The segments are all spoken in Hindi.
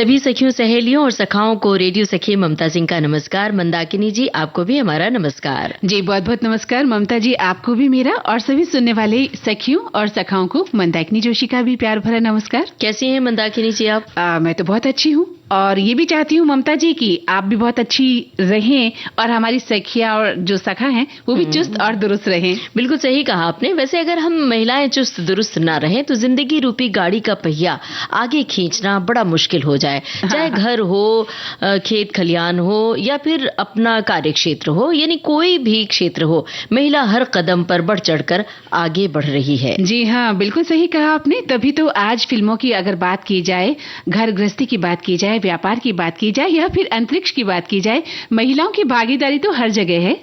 सभी सखियों, सहेलियों और सखाओं को रेडियो सखी ममता सिंह का नमस्कार। मंदाकिनी जी, आपको भी हमारा नमस्कार। जी, बहुत बहुत नमस्कार ममता जी, आपको भी मेरा और सभी सुनने वाले सखियों और सखाओं को मंदाकिनी जोशी का भी प्यार भरा नमस्कार। कैसी हैं मंदाकिनी जी आप? मैं तो बहुत अच्छी हूँ और ये भी चाहती हूँ ममता जी कि आप भी बहुत अच्छी रहें और हमारी सखियाँ और जो सखा हैं वो भी चुस्त और दुरुस्त रहें। बिल्कुल सही कहा आपने। वैसे अगर हम महिलाएं चुस्त दुरुस्त ना रहें तो जिंदगी रूपी गाड़ी का पहिया आगे खींचना बड़ा मुश्किल हो जाए। चाहे घर हो, खेत खलियान हो या फिर अपना कार्य क्षेत्र हो, यानी कोई भी क्षेत्र हो, महिला हर कदम पर बढ़ चढ़कर आगे बढ़ रही है। जी हाँ, बिल्कुल सही कहा आपने। तभी तो आज फिल्मों की अगर बात की जाए, घर गृहस्थी की बात की जाए, व्यापार की बात की जाए या फिर अंतरिक्ष की बात की जाए, महिलाओं की भागीदारी तो हर जगह है।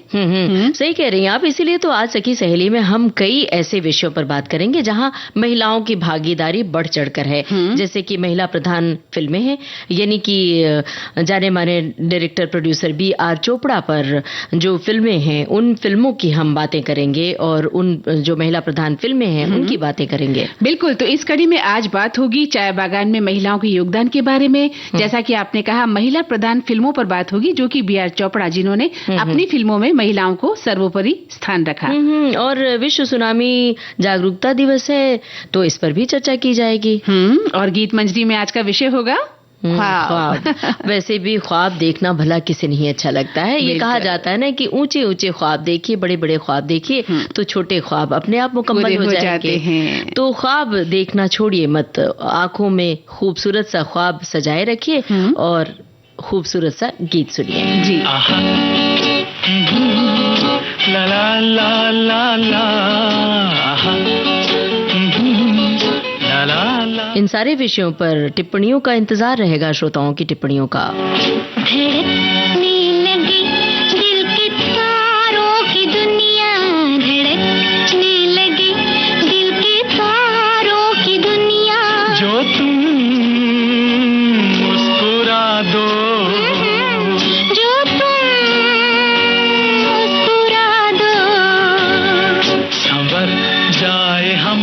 सही कह रही हैं आप। इसीलिए तो आज सखी सहेली में हम कई ऐसे विषयों पर बात करेंगे जहां महिलाओं की भागीदारी बढ़ चढ़कर है। जैसे कि महिला प्रधान फिल्में हैं, यानी कि जाने माने डायरेक्टर प्रोड्यूसर B.R. चोपड़ा पर जो फिल्में हैं उन फिल्मों की हम बातें करेंगे और उन जो महिला प्रधान फिल्में हैं उनकी बातें करेंगे। बिल्कुल, तो इस कड़ी में आज बात होगी चाय बागान में महिलाओं के योगदान के बारे में। जैसा कि आपने कहा, महिला प्रधान फिल्मों पर बात होगी जो कि B.R. चोपड़ा जिन्होंने अपनी फिल्मों में महिलाओं को सर्वोपरि स्थान रखा। और विश्व सुनामी जागरूकता दिवस है तो इस पर भी चर्चा की जाएगी। और गीत मंजरी में आज का विषय होगा ख्वाब। वैसे भी ख्वाब देखना भला किसे नहीं अच्छा लगता है। ये कहा जाता है ना कि ऊंचे ऊंचे ख्वाब देखिए, बड़े बड़े ख्वाब देखिए तो छोटे ख्वाब अपने आप मुकम्मल हो जाते हैं। तो ख्वाब देखना छोड़िए मत, आंखों में खूबसूरत सा ख्वाब सजाए रखिए और खूबसूरत सा गीत सुनिए। जी। ला ला ला ला ला, ला ला ला। इन सारे विषयों पर टिप्पणियों का इंतजार रहेगा, श्रोताओं की टिप्पणियों का। धड़कने लगी दिल के तारों की दुनिया, धड़कने लगी दिल के तारों की दुनिया। जो तुम मुस्कुरा दो, जो तुम मुस्कुरा दो, संवर जाए हम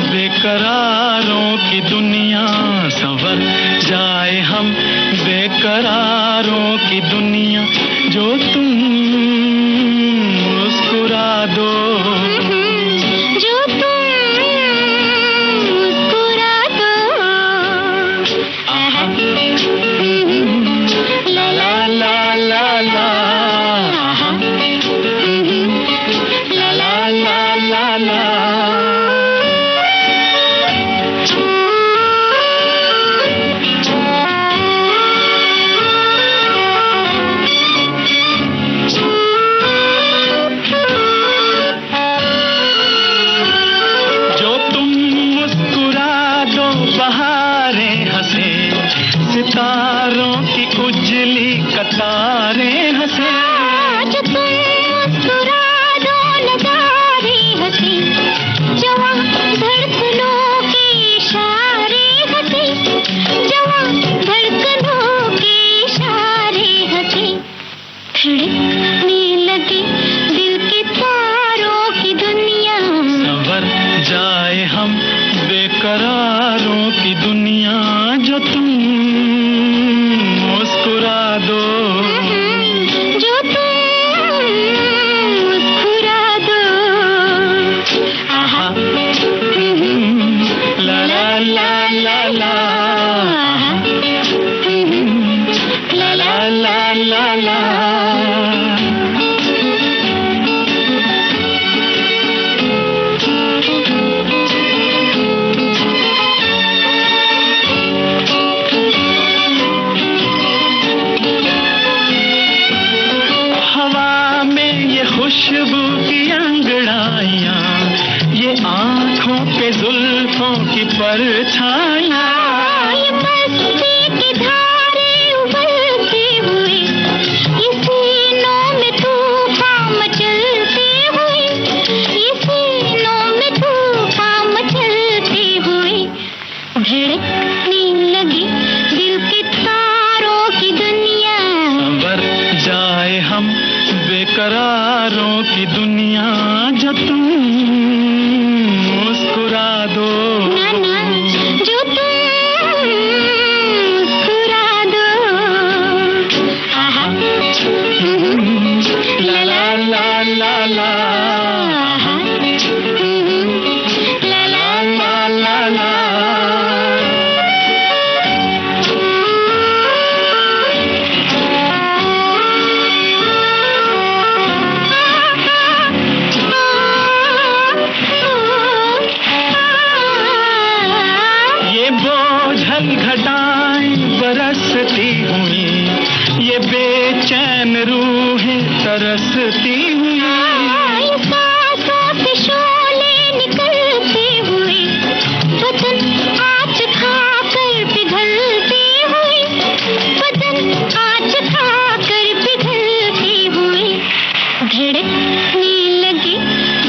बेकरारों की दुनिया, संवर जाए हम बेकरारों की दुनिया। जो तुम मुस्कुरा दो, जो तुम मुस्कुरा दो। आहा, ला ला ला ला ला, आहा, ला ला ला ला ला। सितारों की उजली कतारें हंसे, जो तुम मुस्कुरा दो नजारे हंसी, जवां धड़कनों के इशारे हंसी, जवां धड़कनों के इशारे हंसी। धड़कने लगी दिल के तारों की दुनिया, संवर जाए हम बेकरारों की दुनिया। जो तुम मुस्कुरा दो, जो तुम मुस्कुरा दो। आहा, ला ला ला ला ला, ला ला ला ला ला। खुशबू की अंगड़ाइयाँ, ये आँखों पे जुल्फों की परछाइयाँ, ये मस्ती की धारे उबलते हुए, ये सीनों में तूफान मचलते हुए, ये सीनों में तूफान मचलते हुए। धड़कने लगी दिल के तारों की दुनिया, संवर जाए हम बेकरारों की दुनिया। जो तुम मुस्कुरा दो, ना ना, जो तुम मुस्कुरा ओझल घटाएं बरसती हुई, ये बेचैन रूहें तरसती हुई, सांसों से शोले निकलते हुए, बदन आँच खाकर पिघलती हुई, बदन आँच खाकर पिघलती हुई, धड़कने लगी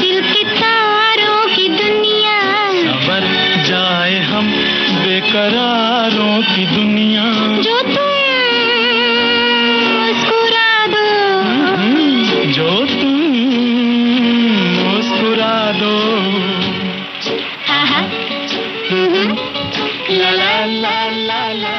दिल के तारों की दुनिया, संवर जाए हम बेकरारों की दुनिया, जो तुम मुस्कुरा दो, जो तुम मुस्कुरा दो। आहा, ला ला ला ला ला।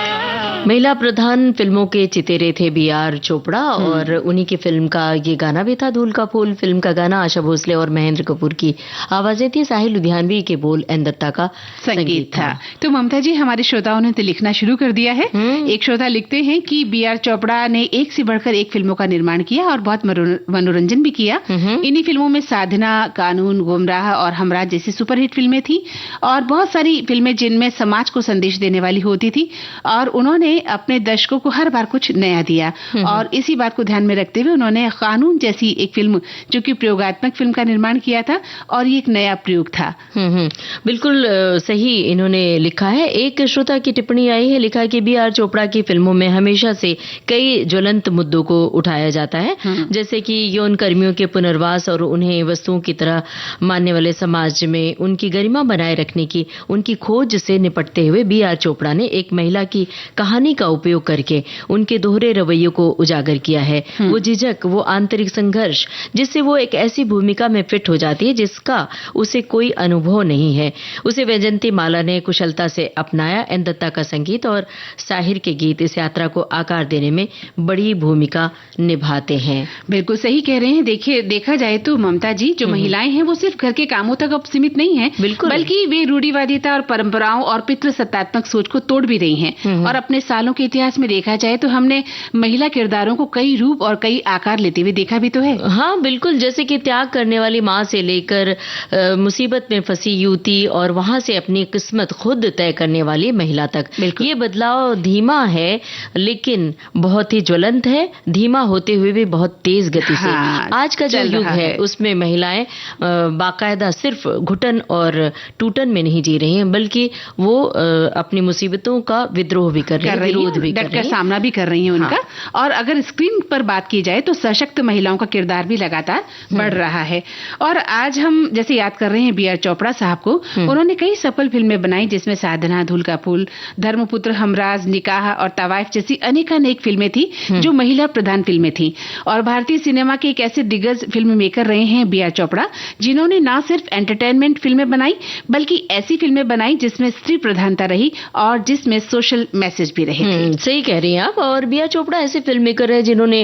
महिला प्रधान फिल्मों के चितेरे थे B.R. चोपड़ा और उन्हीं की फिल्म का ये गाना भी था, धूल का फूल। फिल्म का गाना आशा भोसले और महेंद्र कपूर की आवाजें थी, साहिल लुधियानवी के बोल, एन दत्ता का संगीत था। तो ममता जी, हमारे श्रोताओं ने तो लिखना शुरू कर दिया है। एक श्रोता लिखते हैं कि B.R. चोपड़ा ने एक से बढ़कर एक फिल्मों का निर्माण किया और बहुत मनोरंजन भी किया। इन्हीं फिल्मों में साधना, कानून, गुमराह और हमराज जैसी सुपरहिट फिल्में थी और बहुत सारी फिल्में जिनमें समाज को संदेश देने वाली होती थी और उन्होंने अपने दर्शकों को हर बार कुछ नया दिया। और इसी बात को ध्यान में रखते हुए उन्होंने कानून जैसी एक फिल्म जो कि प्रयोगात्मक फिल्म का निर्माण किया था और ये एक नया प्रयोग था। बिल्कुल सही इन्होंने लिखा है। एक श्रोता की टिप्पणी आई है, लिखा है कि B.R. चोपड़ा की फिल्मों में हमेशा से कई ज्वलंत मुद्दों को उठाया जाता है, जैसे कि यौन कर्मियों के पुनर्वास और उन्हें वस्तुओं की तरह मानने वाले समाज में उनकी गरिमा बनाए रखने की उनकी खोज से निपटते हुए B.R. चोपड़ा ने एक महिला की कहानी का उपयोग करके उनके दोहरे रवैयों को उजागर किया है। वो झिझक, वो आंतरिक संघर्ष जिससे वो एक ऐसी भूमिका में फिट हो जाती है जिसका उसे कोई अनुभव नहीं है, उसे वैजयंती माला ने कुशलता से अपनाया। एन दत्ता का संगीत और साहिर के गीत इस यात्रा को आकार देने में बड़ी भूमिका निभाते हैं। बिल्कुल सही कह रहे हैं। देखिए, देखा जाए तो ममता जी, जो महिलाएं हैं वो सिर्फ घर के कामों तक अब सीमित नहीं है, बिल्कुल, बल्कि वे रूढ़िवादिता और परंपराओं और पितृसत्तात्मक सोच को तोड़ भी रही हैं। और अपने सालों के इतिहास में देखा जाए तो हमने महिला किरदारों को कई रूप और कई आकार लेते हुए देखा भी तो है। हाँ बिल्कुल, जैसे कि त्याग करने वाली माँ से लेकर मुसीबत में फंसी युवती और वहां से अपनी किस्मत खुद तय करने वाली महिला तक। ये बदलाव धीमा है लेकिन बहुत ही ज्वलंत है, धीमा होते हुए भी बहुत तेज गति से। आज का जो युग है उसमें महिलाएं बाकायदा सिर्फ घुटन और टूटन में नहीं जी रही हैं, बल्कि वो अपनी मुसीबतों का विद्रोह भी कर रही है, विरोध भी कर रही है, सामना भी कर रही है उनका। और अगर स्क्रीन पर बात की जाए तो सशक्त महिलाओं का किरदार भी लगातार बढ़ रहा है। और आज हम जैसे याद कर रहे हैं B.R. चोपड़ा साहब को, उन्होंने कई सफल फिल्में बनाई जिसमें साधना, धूल का फूल, धर्मपुत्र, हमराज, निकाह और तवाइफ जैसी अनेकानेक फिल्में थी जो महिला प्रधान फिल्में थी। और भारतीय सिनेमा के एक ऐसे दिग्गज फिल्म मेकर रहे हैं B.R. चोपड़ा, जिन्होंने न सिर्फ एंटरटेनमेंट फिल्में बनाई बल्कि ऐसी फिल्में बनाई जिसमें स्त्री प्रधानता रही और जिसमें सोशल मैसेज भी रहे थे। सही कह रही हैं आप। और B.R. चोपड़ा ऐसे फिल्म मेकर है जिन्होंने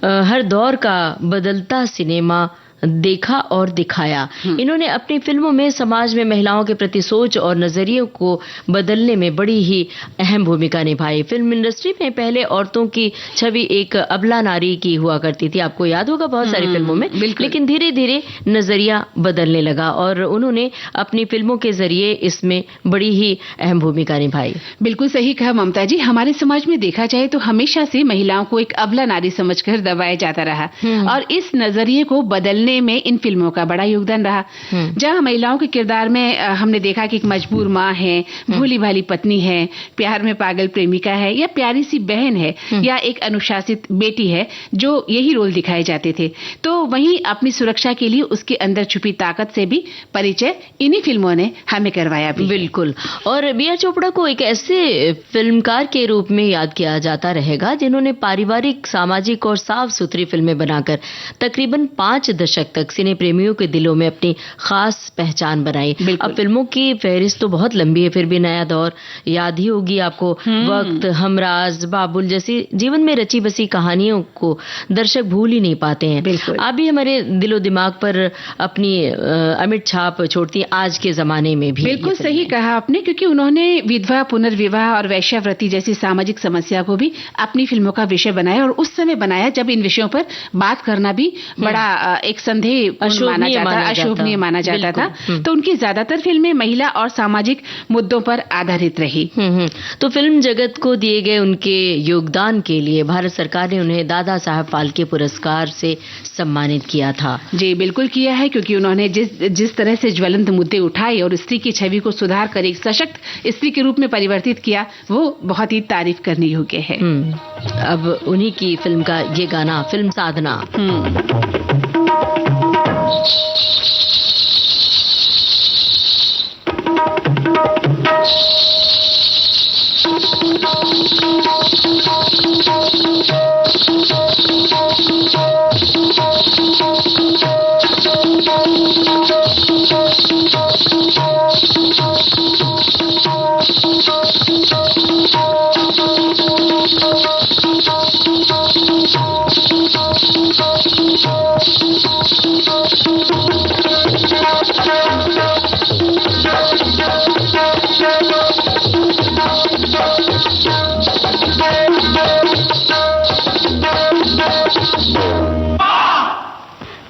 हर दौर का बदलता सिनेमा देखा और दिखाया। इन्होंने अपनी फिल्मों में समाज में महिलाओं के प्रति सोच और नजरियों को बदलने में बड़ी ही अहम भूमिका निभाई। फिल्म इंडस्ट्री में पहले औरतों की छवि एक अबला नारी की हुआ करती थी, आपको याद होगा बहुत सारी फिल्मों में, लेकिन धीरे धीरे नजरिया बदलने लगा और उन्होंने अपनी फिल्मों के जरिए इसमें बड़ी ही अहम भूमिका निभाई। बिल्कुल सही कहा ममता जी। हमारे समाज में देखा जाए तो हमेशा से महिलाओं को एक अबला नारी समझकर दबाया जाता रहा और इस नजरिए को बदलने में इन फिल्मों का बड़ा योगदान रहा। जहां महिलाओं के किरदार में हमने देखा कि एक मजबूर माँ है, भोली भाली पत्नी है, प्यार में पागल प्रेमिका है या प्यारी सी बहन है या एक अनुशासित बेटी है, जो यही रोल दिखाए जाते थे। तो वहीं अपनी सुरक्षा के लिए उसके अंदर छुपी ताकत से भी परिचय इन्हीं फिल्मों ने हमें करवाया भी। बिल्कुल। और B.R. चोपड़ा को एक ऐसे फिल्मकार के रूप में याद किया जाता रहेगा जिन्होंने पारिवारिक, सामाजिक और साफ सुथरी फिल्में बनाकर तकरीबन 5 दशक तक सिने प्रेमियों के दिलों में अपनी खास पहचान बनाई। अब फिल्मों की फहरिस्त तो बहुत लंबी है, फिर भी नया दौर याद ही होगी आपको। वक्त, हमराज, बाबुल जैसी जीवन में रची बसी कहानियों को दर्शक भूल ही नहीं पाते हैं। आप भी हमारे दिलो दिमाग पर अपनी अमिट छाप छोड़ती हैं आज के जमाने में भी। बिल्कुल सही कहा आपने, क्योंकि उन्होंने विधवा, पुनर्विवाह और वैश्यावृत्ति जैसी सामाजिक समस्या को भी अपनी फिल्मों का विषय बनाया और उस समय बनाया जब इन विषयों पर बात करना भी बड़ा एक संदेह माना जाता, अशोभनीय माना जाता था। तो उनकी ज्यादातर फिल्में महिला और सामाजिक मुद्दों पर आधारित रही। तो फिल्म जगत को दिए गए उनके योगदान के लिए भारत सरकार ने उन्हें दादा साहब फाल्के पुरस्कार से सम्मानित किया था। जी बिल्कुल किया है, क्योंकि उन्होंने जिस तरह से ज्वलंत मुद्दे उठाए और स्त्री की छवि को सुधार कर एक सशक्त स्त्री के रूप में परिवर्तित किया, वो बहुत ही तारीफ करने योग्य है। अब उन्हीं की फिल्म का ये गाना, फिल्म साधना।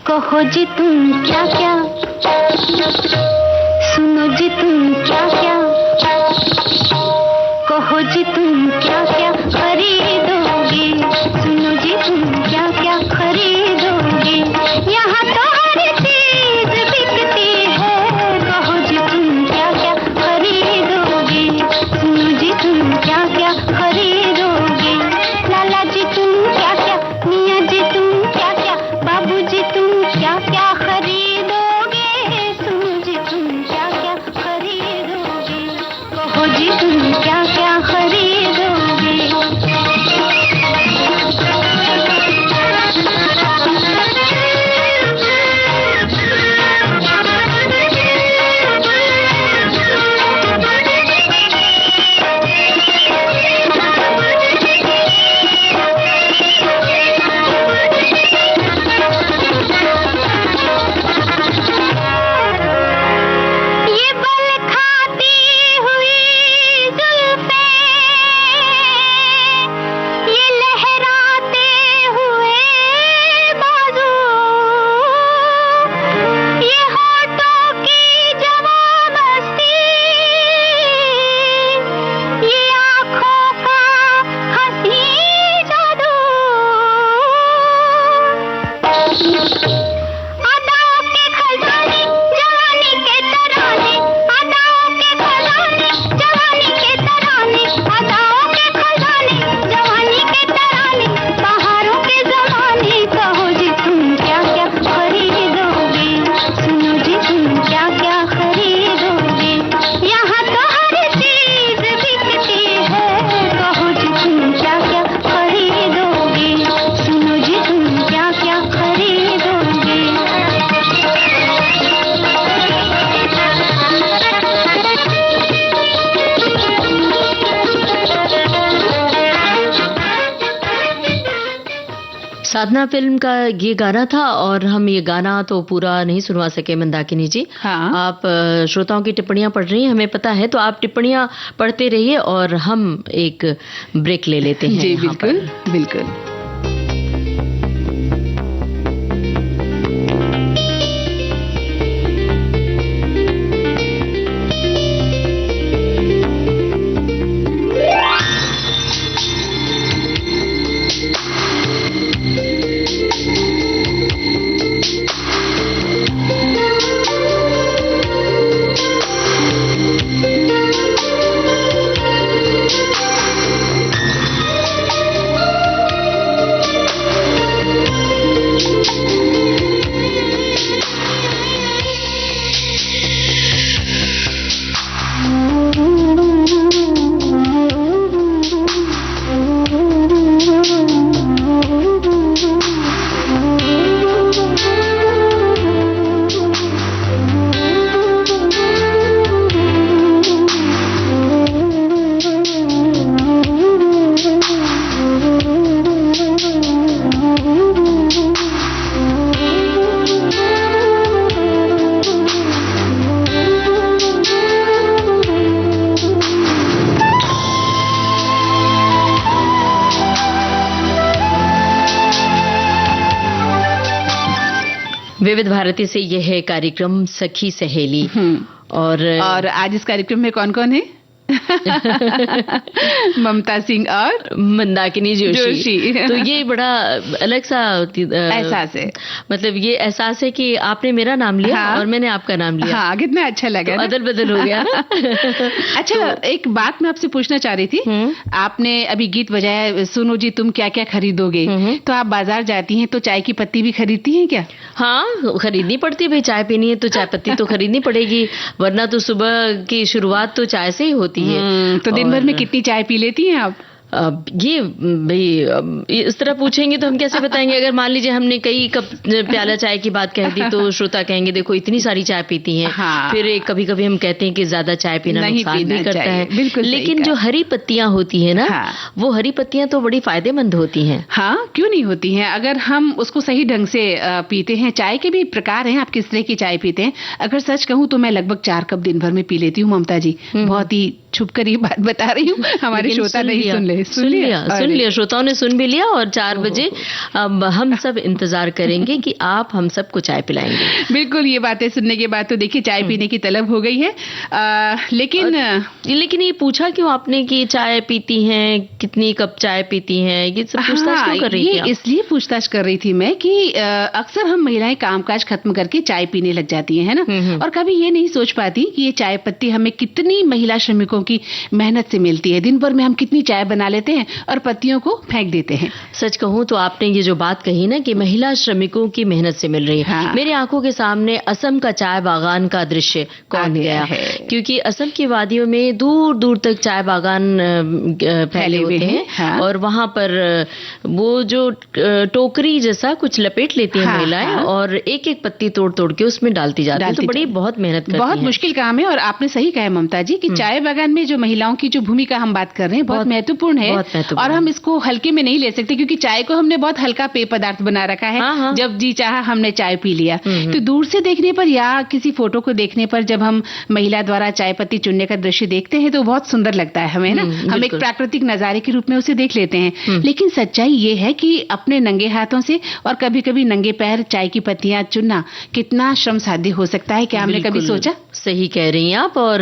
कहो जी तुम क्या क्या, सुनो जी तुम क्या क्या, कहो जी तुम क्या क्या खरीदोगे, सुनो जी तुम क्या क्या खरीदोगे, यहाँ तो हर चीज बिकती है, कहो जी तुम क्या क्या खरीदोगे, सुनो जी तुम क्या क्या खरीदोगे, लाला जी तुम क्या क्या, मियाँ जी तुम क्या क्या, बाबू जी तुम क्या क्या खरीदोगे, सुनो जी तुम क्या क्या खरीदोगे, कहो जी तुम क्या क्या खरीदोगे। साधना फिल्म का ये गाना था, और हम ये गाना तो पूरा नहीं सुनवा सके मंदाकिनी जी। हाँ। आप श्रोताओं की टिप्पणियां पढ़ रही हैं, हमें पता है, तो आप टिप्पणियां पढ़ते रहिए और हम एक ब्रेक ले लेते हैं। जी बिल्कुल बिल्कुल। विविध भारती से यह है कार्यक्रम सखी सहेली। और आज इस कार्यक्रम में कौन कौन है? ममता सिंह और मंदाकिनी जोशी। तो ये बड़ा अलग सा एहसास है, मतलब ये एहसास है कि आपने मेरा नाम लिया। हाँ, और मैंने आपका नाम लिया। हाँ, कितना अच्छा लगा। तो अदल बदल हो गया ना। अच्छा, एक बात मैं आपसे पूछना चाह रही थी। आपने अभी गीत बजाया, सुनो जी तुम क्या क्या खरीदोगे, तो आप बाजार जाती हैं तो चाय की पत्ती भी खरीदती हैं क्या? हाँ, खरीदनी पड़ती है भाई, चाय पीनी है तो चाय पत्ती तो खरीदनी पड़ेगी, वरना तो सुबह की शुरुआत तो चाय से ही होती है। तो दिन भर में कितनी चाय पी लेती हैं आप? अब ये भाई इस तरह पूछेंगे तो हम कैसे बताएंगे। अगर मान लीजिए हमने कई कप प्याला चाय की बात कह दी तो श्रोता कहेंगे देखो इतनी सारी चाय पीती हैं। हाँ। फिर कभी कभी हम कहते हैं कि ज्यादा चाय पीना नुकसान भी करता है। बिल्कुल, लेकिन जो हरी पत्तियां होती है ना, वो हरी पत्तियां तो बड़ी फायदेमंद होती हैं। हाँ, क्यों नहीं होती हैं, अगर हम उसको सही ढंग से पीते हैं। चाय के भी प्रकार हैं, आप किस तरह की चाय पीते हैं। अगर सच कहूँ तो मैं लगभग 4 कप दिन भर में पी लेती हूँ ममता जी। बहुत ही छुप कर ये बात बता रही हूँ, हमारे श्रोता नहीं सुन लिया, श्रोताओं ने सुन भी लिया। और 4 बजे अब हम सब इंतजार करेंगे कि आप हम सबको चाय पिलाएंगे। बिल्कुल, ये बातें सुनने के बाद तो देखिए चाय पीने की तलब हो गई है। लेकिन ये पूछा क्यों आपने कि चाय पीती हैं, कितनी कप चाय पीती हैं, ये सब पूछताछ क्यों कर रही थी? इसलिए पूछताछ कर रही थी मैं कि अक्सर हम महिलाएं कामकाज खत्म करके चाय पीने लग जाती हैं, है ना, और कभी ये नहीं सोच पाती कि ये चाय पत्ती हमें कितनी महिला श्रमिकों की मेहनत से मिलती है। दिन भर में हम कितनी चाय बना लेते हैं और पत्तियों को फेंक देते हैं। सच कहूं तो आपने ये जो बात कही ना कि महिला श्रमिकों की मेहनत से मिल रही है। हाँ। मेरी आंखों के सामने असम का चाय बागान का दृश्य कौन गया है, क्योंकि असम की वादियों में दूर दूर तक चाय बागान फैले होते हैं। हाँ। और वहां पर वो जो टोकरी जैसा कुछ लपेट लेती है महिलाएं। हाँ। और एक एक पत्ती तोड़ तोड़ के उसमें डालती जाती है। तो बड़ी बहुत मेहनत करती है, बहुत मुश्किल काम है। और आपने सही कहा ममता जी कि चाय बागान में जो महिलाओं की जो भूमिका हम बात कर रहे हैं बहुत महत्वपूर्ण है। और हम इसको हल्के में नहीं ले सकते, क्योंकि चाय को हमने बहुत हल्का पेय पदार्थ बना रखा है। हाँ। जब जी चाहा हमने चाय पी लिया। तो दूर से देखने पर या किसी फोटो को देखने पर जब हम महिला द्वारा चाय पत्ती चुनने का दृश्य देखते हैं तो बहुत सुंदर लगता है हमें, ना। हम एक प्राकृतिक नजारे के रूप में उसे देख लेते हैं। लेकिन सच्चाई ये है कि अपने नंगे हाथों से और कभी कभी नंगे पैर चाय की पत्तियां चुनना कितना श्रम साध्य हो सकता है। क्या हमने कभी सोचा? सही कह रही हैं आप। और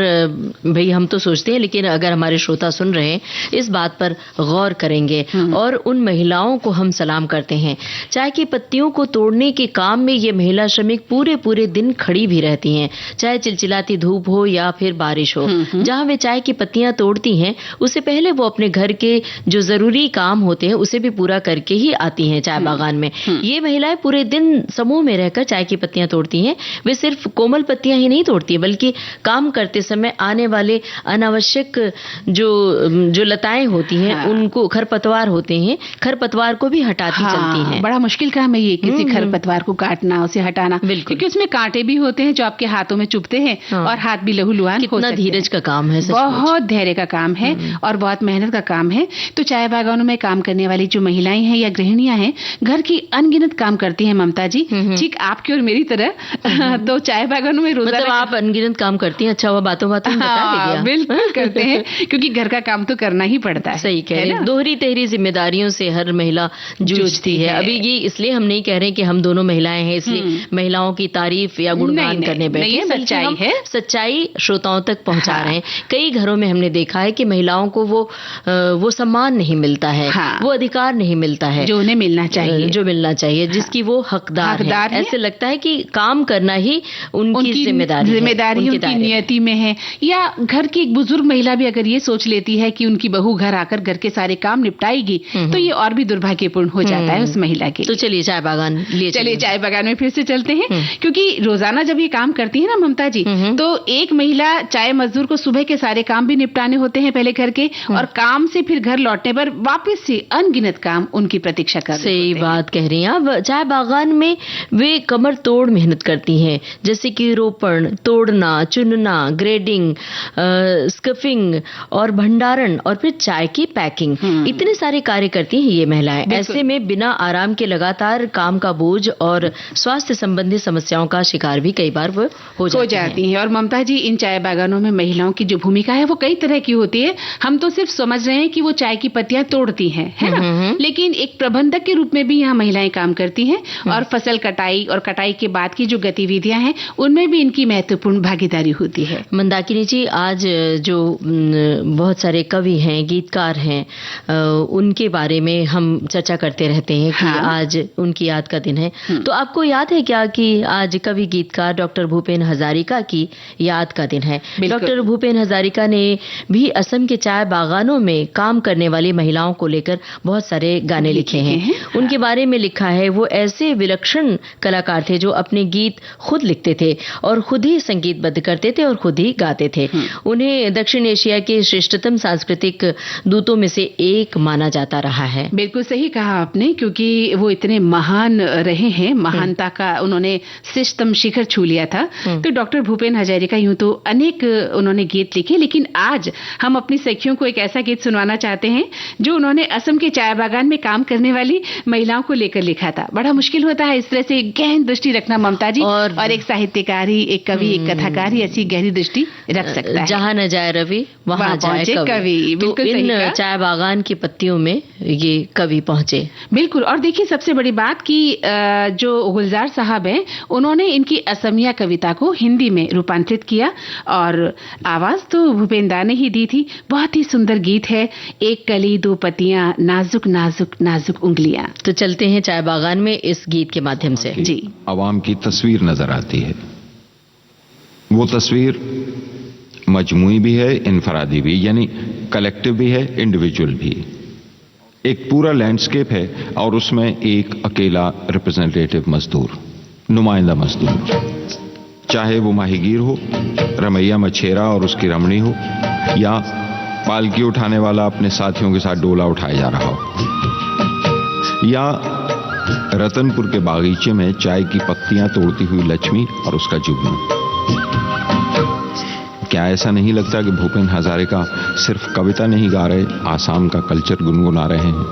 भाई हम तो सोचते हैं, लेकिन अगर हमारे श्रोता सुन रहे हैं इस बात पर गौर करेंगे और उन महिलाओं को हम सलाम करते हैं। चाय की पत्तियों को तोड़ने के काम में ये महिला श्रमिक पूरे पूरे दिन खड़ी भी रहती हैं, चाहे चिलचिलाती धूप हो या फिर बारिश हो। जहां वे चाय की पत्तियां तोड़ती हैं उससे पहले वो अपने घर के जो जरूरी काम होते हैं उसे भी पूरा करके ही आती हैं चाय बागान में। ये महिलाएं पूरे दिन समूह में रहकर चाय की पत्तियां तोड़ती हैं। वे सिर्फ कोमल पत्तियां ही नहीं तोड़ती बल्कि काम करते समय आने वाले अनावश्यक जो लताएं होती हैं, उनको खरपतवार होते हैं, खरपतवार को भी हटाती चलती हैं। बड़ा मुश्किल काम है ये, किसी खरपतवार को काटना, उसे हटाना, क्योंकि उसमें कांटे भी होते हैं जो आपके हाथों में चुभते हैं और हाथ भी लहूलुहान हो सकते हैं। धीरज का काम है, बहुत धैर्य का काम है और बहुत मेहनत का काम है। तो चाय बागानों में काम करने वाली जो महिलाएं हैं या गृहिणियां हैं, घर की अनगिनत काम करती हैं ममता जी, ठीक आपकी और मेरी तरह। तो चाय बागानों में रोजाना मतलब आप अनगिनत काम करती हैं। अच्छा हुआ बातों बातों में बता दिया। बिल्कुल करते हैं, क्योंकि घर का काम तो करना ही पड़ता है। सही कह रहे हैं। दोहरी तेहरी जिम्मेदारियों से हर महिला जूझती है। अभी ये इसलिए हम नहीं कह रहे कि हम दोनों महिलाएं हैं इसलिए महिलाओं की तारीफ या गुणगान करने बैठे, सच्चाई है, सच्चाई श्रोताओं तक पहुंचा रहे हैं। कई घरों में हमने देखा है कि महिलाओं को वो सम्मान नहीं मिलता है, वो अधिकार नहीं मिलता है जो उन्हें मिलना चाहिए, जिसकी वो हकदार है। ऐसे लगता है कि काम करना ही उनकी जिम्मेदारी उनकी नियति में है। या घर की एक बुजुर्ग महिला भी अगर ये सोच लेती है कि उनकी बहू घर आकर घर के सारे काम निपटाएगी तो ये और भी दुर्भाग्यपूर्ण हो जाता है उस महिला के। तो चलिए चाय बागान में फिर से चलते हैं, क्योंकि रोजाना जब ये काम करती है ना ममता जी, तो एक महिला चाय मजदूर को सुबह के सारे काम भी निपटाने होते हैं पहले घर के, और काम से फिर घर लौटने पर वापस से अनगिनत काम उनकी प्रतीक्षा कर रहे सही बात कह रही हैं आप। चाय बागान में वे कमर तोड़ मेहनत करती हैं, जैसे कि रोपण, तोड़ना, चुनना, ग्रेडिंग, स्कफिंग और भंडारण और फिर चाय की पैकिंग, इतने सारे कार्य करती हैं ये महिलाएं। ऐसे में बिना आराम के लगातार काम का बोझ और स्वास्थ्य संबंधी समस्याओं का शिकार भी कई बार वो हो जाती हैं। और ममता जी, इन चाय बागानों में महिलाओं की जो भूमिका है वो कई तरह की होती है। हम तो सिर्फ समझ रहे हैं कि वो चाय की पत्तियां तोड़ती हैं, है ना? लेकिन एक प्रबंधक के रूप में भी यहाँ महिलाएं काम करती हैं और फसल कटाई और कटाई के बाद की जो गतिविधियां हैं उनमें भी इनकी महत्वपूर्ण भागीदारी होती है। मंदाकिनी जी, आज जो बहुत सारे कवि हैं, गीतकार हैं, उनके बारे में हम चर्चा करते रहते हैं कि आज उनकी याद का दिन है। तो आपको याद है क्या कि आज कवि गीतकार डॉक्टर भूपेन हजारिका की याद का दिन है? डॉक्टर भूपेन हजारिका ने भी असम के चाय बागानों में काम करने वाली महिलाओं को लेकर बहुत सारे गाने लिखे हैं। उनके बारे में लिखा है, वो ऐसे विलक्षण कलाकार थे जो अपने गीत खुद लिखते थे और खुद ही संगीतबद्ध करते थे और खुद ही गाते थे। उन्हें दक्षिण एशिया के श्रेष्ठतम सांस्कृतिक दूतों में से एक माना जाता रहा है। बिल्कुल सही कहा आपने, क्योंकि वो इतने महान रहे हैं, महानता का उन्होंने श्रेष्ठतम शिखर छू लिया था। तो डॉक्टर भूपेन हजारिका यूं तो अनेक उन्होंने गीत लिखे, लेकिन आज हम अपनी सखियों को एक ऐसा गीत सुनवाना चाहते हैं जो उन्होंने असम के चाय बागान में काम करने वाली महिलाओं को लेकर लिखा था। बड़ा मुश्किल होता है इस तरह से गहन दृष्टि रखना ममता जी, और एक साहित्यकार ही, एक कवि, एक कथाकार ही ऐसी गहरी दृष्टि रख सकता है। जहां न जाए रवि वहां जाए कवि। तो इन चाय बागान की पत्तियों में ये कवि पहुंचे। बिल्कुल। और देखिए, सबसे बड़ी बात कि जो गुलजार साहब हैं, उन्होंने इनकी असमिया कविता को हिंदी में रूपांतरित किया और आवाज तो भूपेन दा ने ही दी थी। बहुत ही सुंदर गीत है, एक कली दो पत्तियां, नाजुक नाजुक नाजुक उंगलियां। तो चलते हैं चाय बागान में इस गीत के माध्यम से। जी, आवाम की तस्वीर नजर आती है। वो तस्वीर मजमूई भी है, इनफरादी भी, यानी कलेक्टिव भी है, इंडिविजुअल भी। एक पूरा लैंडस्केप है और उसमें एक अकेला रिप्रेजेंटेटिव मजदूर, नुमाइंदा मजदूर, चाहे वो माहीगीर हो, रमैया मछेरा और उसकी रमणी हो, या पालकी उठाने वाला अपने साथियों के साथ डोला उठाया जा रहा हो, या रतनपुर के बागीचे में चाय की पत्तियां तोड़ती हुई लक्ष्मी और उसका जुगनू। क्या ऐसा नहीं लगता कि भूपेन हजारिका सिर्फ कविता नहीं गा रहे, आसाम का कल्चर गुनगुना रहे हैं?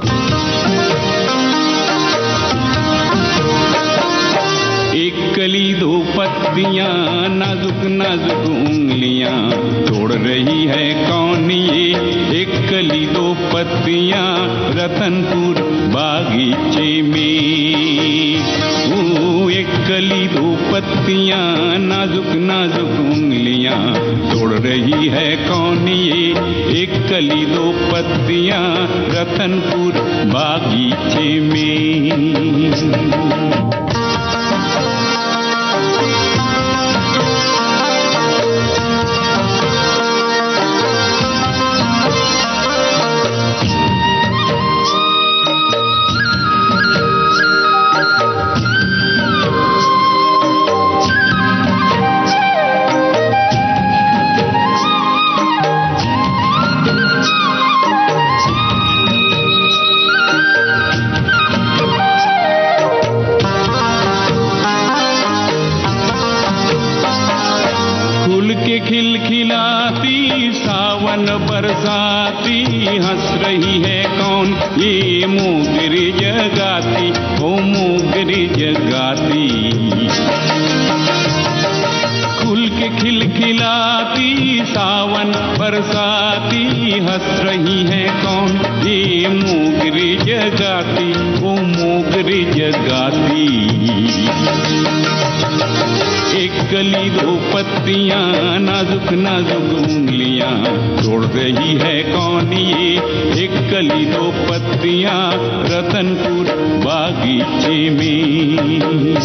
एक कली दो पत्तियां, नाजुक नाजुक उंगलियां, तोड़ रही है कौन ये? एक कली दो पत्तियां, रतनपुर बागीचे में। एक कली दो पत्तियां, नाजुक नाजुक उंगलियां, तोड़ रही है कौन ये? एक कली दो पत्तियां, रतनपुर बागीचे में। खिलखिलाती सावन बरसाती, हंस रही है कौन ये? मोगरी जगाती, ओ मोगरी जगाती। खुल के खिलखिलाती सावन बरसाती, हंस रही है कौन ये? मोगरी जगाती, ओ मोगरी जगाती। एक कली दो पत्तियां, नाजुक नाजुक उंगलियां, तोड़ रही है कौन ये? एक कली दो पत्तियां, रतनपुर बागीचे में।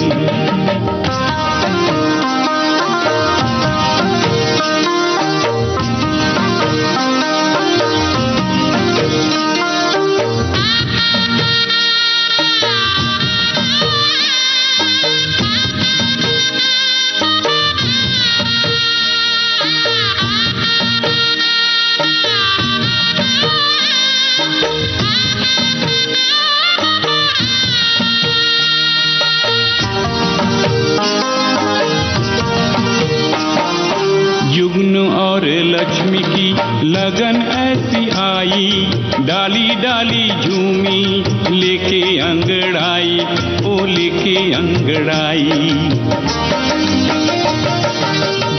लगन ऐसी आई, डाली डाली झूमी, लेके अंगड़ाई, ओ लेके अंगड़ाई।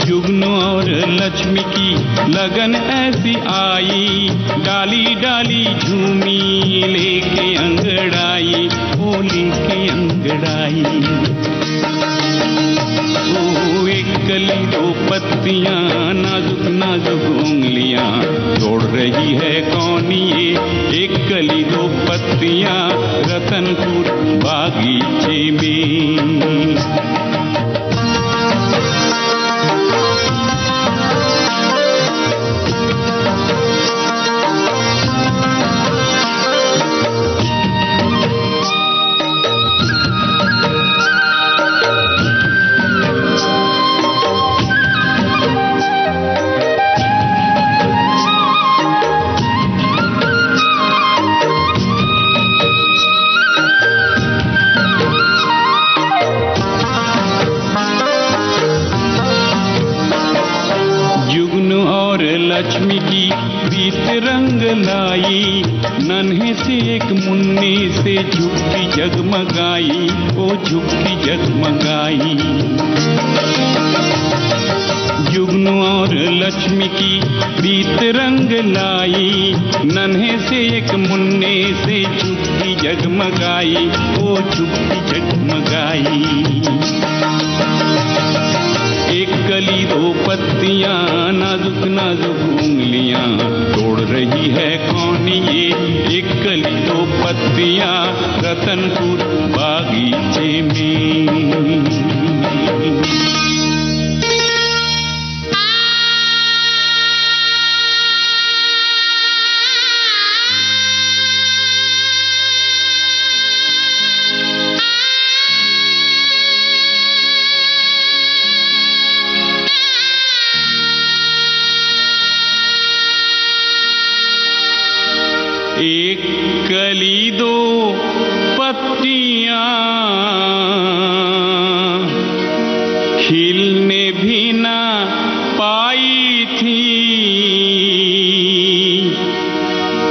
जुगनू और लक्ष्मी की लगन ऐसी आई, डाली डाली झूमी, लेके अंगड़ाई, ओ लेके अंगड़ाई। ओ एक कली दो पत्तियां, नाजुक नाजुक उंगलियां, तोड़ रही है कौन ये? एक कली दो पत्तियां, रतनपुर बागीचे में। लक्ष्मी की बीत रंग लाई, नन्हे से एक मुन्ने से झुक्की जगमगाई, ओ झुक्की जगमगाई। जुगनू और लक्ष्मी की बीत रंग लाई, नन्हे से एक मुन्ने से झुक्की जगमगाई, ओ झुक्की जगमगाई। एक कली दो पत्तियां, नाजुक नाजुक उंगलियां, तोड़ रही है कौन ये? एक कली दो पत्तियां, रतनपुर बागीचे में। एक कली दो पत्तियां, खिलने भी ना पाई थी,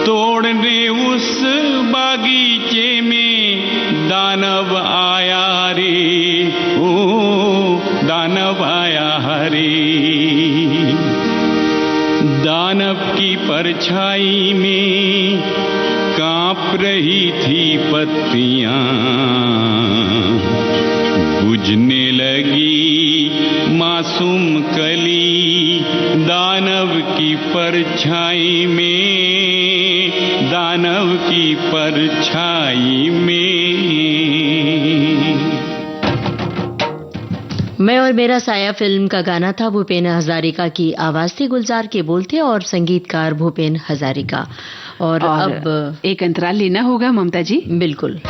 तोड़ने उस बागीचे में दानव आया रे, ओ दानव आया रे। दानव की परछाई में कांप रही थी पत्तियां, बुझने लगी मासूम कली, दानव की परछाई में, दानव की परछाई में। मैं और मेरा साया फिल्म का गाना था। भूपेन हजारिका की आवाज थी, गुलजार के बोल थे और संगीतकार भूपेन हजारिका। और अब एक अंतराल लेना होगा ममता जी। बिल्कुल।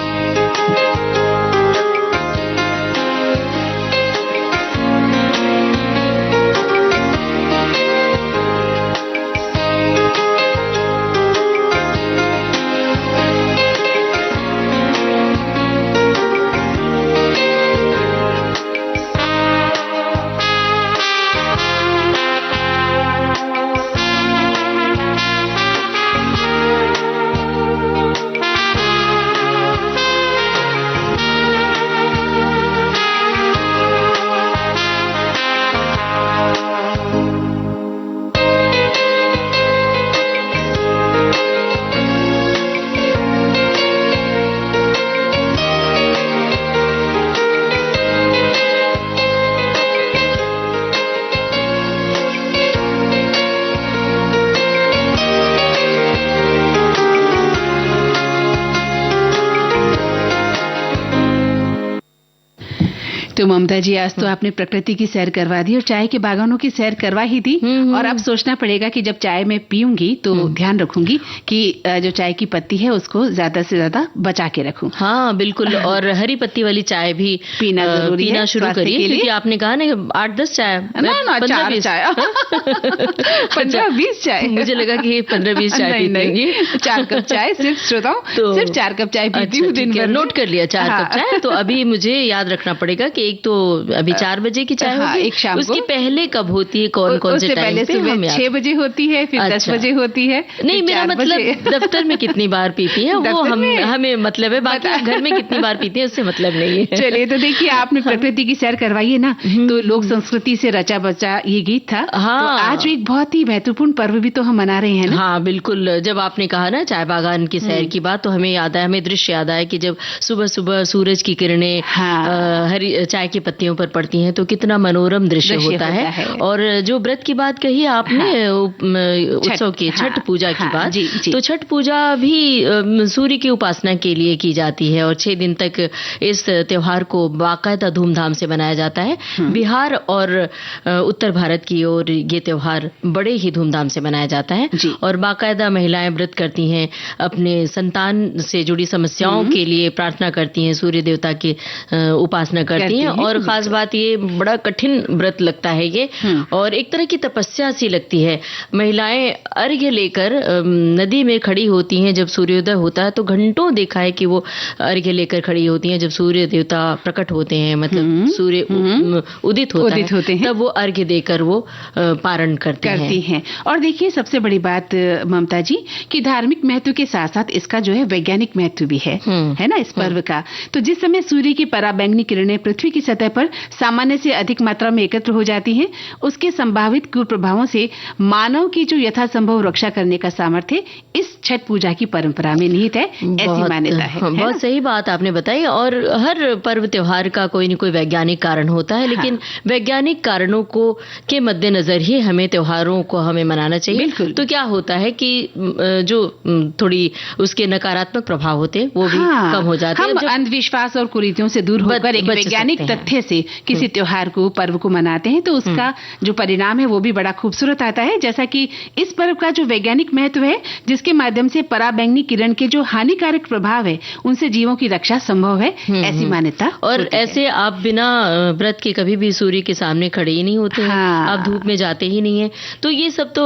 तो ममता जी, आज तो आपने प्रकृति की सैर करवा दी और चाय के बागानों की सैर करवा ही दी। और अब सोचना पड़ेगा कि जब चाय मैं पीऊंगी तो ध्यान रखूंगी कि जो चाय की पत्ती है उसको ज्यादा से ज्यादा बचा के रखूं। हाँ बिल्कुल। और हरी पत्ती वाली चाय भी पीना जरूरी है, शुरू करिए, क्योंकि आपने कहा ना 8-10 चाय, 4 चाय 15-20 चाय, मुझे लगा कि 15-20 चाय पीएंगे। 4 कप चाय सिर्फ श्रोताओं, सिर्फ 4 कप चाय पीती हूँ दिन भर। नोट कर लिया 4 कप चाय। तो अभी मुझे याद रखना पड़ेगा कि एक तो अभी 4 बजे की चाय होगी, एक शाम को। उसकी पहले कब होती है, कौन कौन से टाइम पे? सुबह 6 बजे होती है, फिर 10 बजे होती है। नहीं, मेरा मतलब दफ्तर में कितनी बार पीती है वो हमें मतलब है, बाकी घर में कितनी बार पीती है उससे मतलब नहीं है। चलिए, तो देखिए आपने प्रकृति की सैर करवाई है ना, तो लोक संस्कृति से रचा बचा ये गीत था। हाँ। तो आज एक बहुत ही महत्वपूर्ण पर्व भी तो हम मना रहे हैं ना। हाँ बिल्कुल, जब आपने कहा ना चाय बागान की सैर की बात, तो हमें याद आया, हमें दृश्य याद आया कि जब सुबह सुबह सूरज की किरणें हरी चाय की पत्तियों पर पड़ती हैं तो कितना मनोरम दृश्य होता है। और जो व्रत की बात कही आपने, उत्सव की, छठ पूजा की बात, तो छठ पूजा भी सूर्य की उपासना के लिए की जाती है और 6 दिन तक इस त्योहार को बाकायदा धूमधाम से मनाया जाता है। बिहार और उत्तर भारत की ओर ये त्योहार बड़े ही धूमधाम से मनाया जाता है और बाकायदा महिलाएं व्रत करती हैं, अपने संतान से जुड़ी समस्याओं के लिए प्रार्थना करती हैं, सूर्य देवता की उपासना करती हैं। और खास बात ये, बड़ा कठिन व्रत लगता है ये, और एक तरह की तपस्या सी लगती है। महिलाएं अर्घ्य लेकर नदी में खड़ी होती हैं जब सूर्योदय होता है, तो घंटों देखा है कि वो अर्घ्य लेकर खड़ी होती हैं। जब सूर्य देवता प्रकट होते हैं, मतलब सूर्य उदित होते हैं, तब वो अर्घ्य देकर वो पारण करती हैं। और देखिए, सबसे बड़ी बात ममता जी, कि धार्मिक महत्व के साथ साथ इसका जो है वैज्ञानिक महत्व भी है ना इस पर्व का। तो जिस समय सूर्य की पराबैंगनी किरणें पृथ्वी की सतह पर सामान्य से अधिक मात्रा में एकत्र हो जाती हैं, उसके संभावित कुप्रभावों से मानव की जो यथासंभव रक्षा करने का सामर्थ्य इस छठ पूजा की परंपरा में निहित है, ऐसी मान्यता है। बहुत सही बात आपने बताई। और हर पर्व त्योहार का कोई न कोई वैज्ञानिक कारण होता है, लेकिन वैज्ञानिक कारणों को के मद्देनजर ही हमें त्योहारों को हमें मनाना चाहिए। तो क्या होता है कि जो थोड़ी उसके नकारात्मक प्रभाव होते हैं वो भी कम हो जाते हैं। हम अंधविश्वास और कुरीतियों से दूर होकर एक वैज्ञानिक तथ्य से किसी त्योहार को, पर्व को मनाते हैं, तो उसका जो परिणाम है वो भी बड़ा खूबसूरत आता है। जैसा कि इस पर्व का जो वैज्ञानिक महत्व है, जिसके माध्यम से पराबैंगनी किरण के जो हानिकारक प्रभाव है उनसे जीवों की रक्षा संभव है, ऐसी मान्यता। और ऐसे आप बिना व्रत के कभी भी सूर्य के सामने खड़े ही नहीं होते, आप धूप में जाते ही नहीं है। तो ये सब तो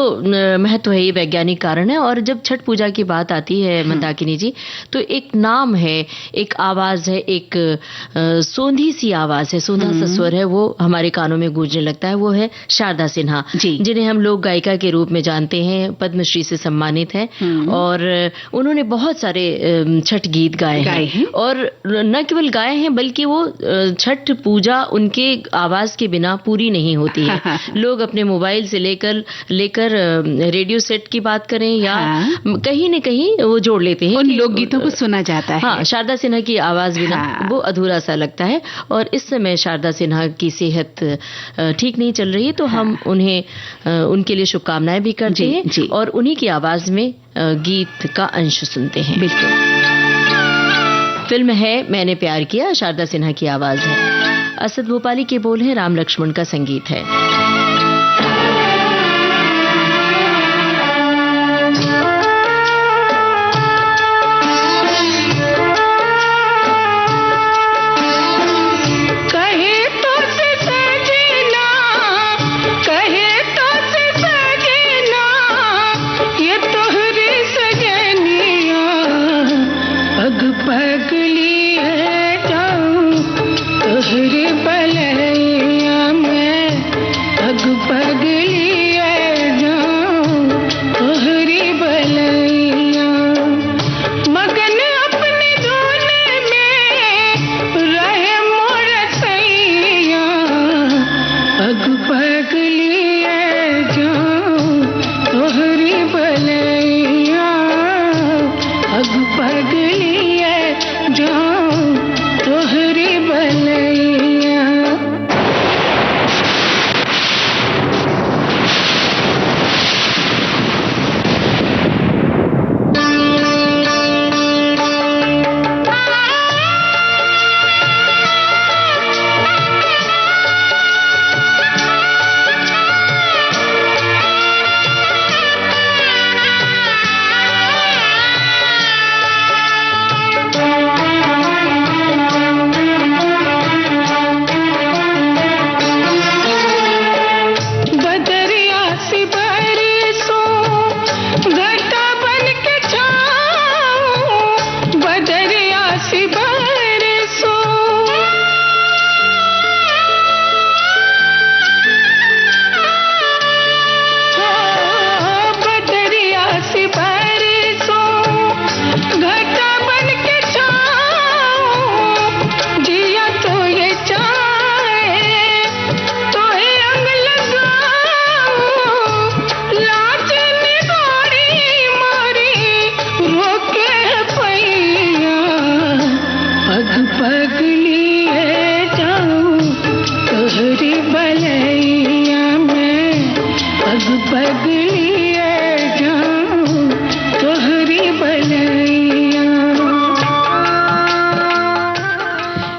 महत्व है, ये वैज्ञानिक कारण है। और जब छठ पूजा की बात आती है मंदाकिनी जी, तो एक नाम है, एक आवाज है, एक सोंधी सी आवाज है, सोंधा सा स्वर है, वो हमारे कानों में गूंजने लगता है। वो है शारदा सिन्हा, जिन्हें हम लोग गायिका के रूप में जानते हैं, पद्मश्री से सम्मानित है। और उन्होंने बहुत सारे छठ गीत गाए हैं। और न केवल गाए हैं, बल्कि वो छठ पूजा उनके आवाज के बिना पूरी नहीं होती है। लोग अपने मोबाइल से लेकर रेडियो सेट की बात करें या कहीं न कहीं वो जोड़ लेते हैं, उन लोकगीतों को सुना जाता है। हाँ, शारदा सिन्हा की आवाज बिना वो अधूरा सा लगता है। और इस समय शारदा सिन्हा की सेहत ठीक नहीं चल रही है, तो हम उन्हें उनके लिए शुभकामनाएं भी करते हैं और उन्हीं की आवाज में गीत का अंश सुनते हैं। बिल्कुल। फिल्म है मैंने प्यार किया, शारदा सिन्हा की आवाज है, असद भोपाली के बोल हैं, राम लक्ष्मण का संगीत है।